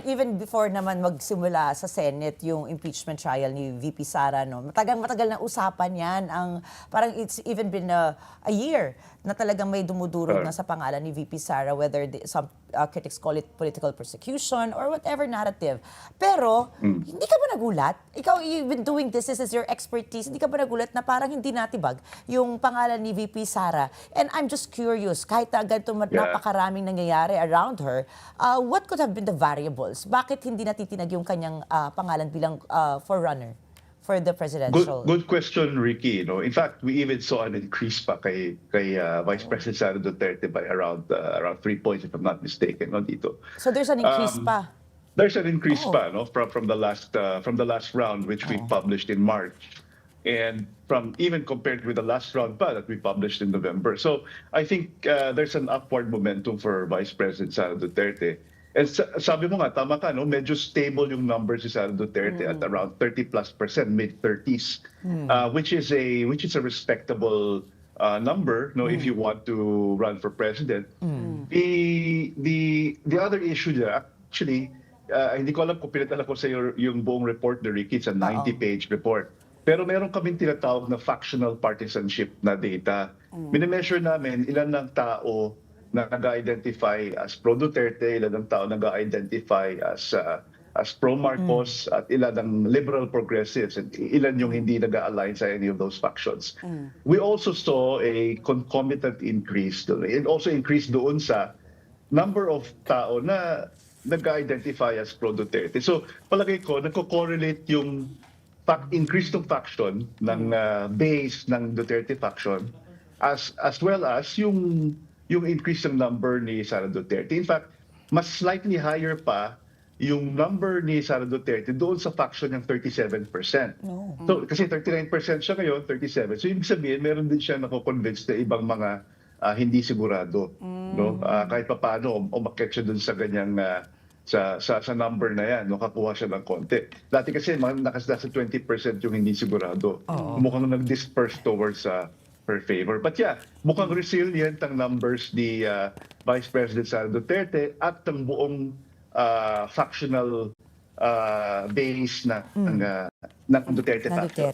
Even before naman magsimula sa Senate yung impeachment trial ni VP Sara, no, matagal na usapan yan. Parang it's even been a year na talagang may dumudurog na sa pangalan ni VP Sara, whether some critics call it political persecution or whatever narrative. Pero, hindi ka ba nagulat? Ikaw, you've been doing this is your expertise. Hindi ka ba nagulat na parang hindi natibag yung pangalan ni VP Sara? And I'm just curious, kahit na ganito napakaraming nangyayari around her, what could have been the variables? Bakit hindi natitinag yung kanyang pangalan bilang forerunner for the presidential? Good question, Ricky. In fact, we even saw an increase pa kay Vice President Sara Duterte by around 3 points, if I'm not mistaken, dito. So there's an increase pa. There's an increase pa, from the last round, which we published in March, and from even compared with the last round pa that we published in November. So I think there's an upward momentum for Vice President Sara Duterte. And sabi mo nga, tama ka, medyo stable yung numbers si Sara Duterte at around 30+%, mid-30s, which is a respectable number, if you want to run for president. The other issue there, actually, hindi ko alam kung pinatala ko sa yung buong report ni Ricky, it's a 90-page report. Pero meron kaming tinatawag na factional partisanship na data. Minimeasure namin ilan ng tao na nag-identify as pro-Duterte, ilan ng tao nag-identify as pro-Marcos, at ilan ng liberal progressives, at ilan yung hindi nag-align sa any of those factions. We also saw a concomitant increase doon. It also increased doon sa number of tao na nag-identify as pro-Duterte. So palagay ko, nagko-correlate yung increase ng faction, ng base ng Duterte faction, as well as yung increase ng number ni Sara Duterte. In fact, mas slightly higher pa yung number ni Sara Duterte doon sa faction ng 37%. So, kasi 39% siya ngayon, 37%. So, ibig sabihin, meron din siya nako-convince na ibang mga hindi sigurado. Kahit pa paano, umakyat siya doon sa ganyang sa number na yan, kakuha siya ng konti. Dati kasi, nakasda sa 20% yung hindi sigurado. Mukhang nag-disperse towards her favor. But yeah, mukhang resilient ang numbers ni Vice President Sara Duterte at ang buong factional base ng Duterte faction.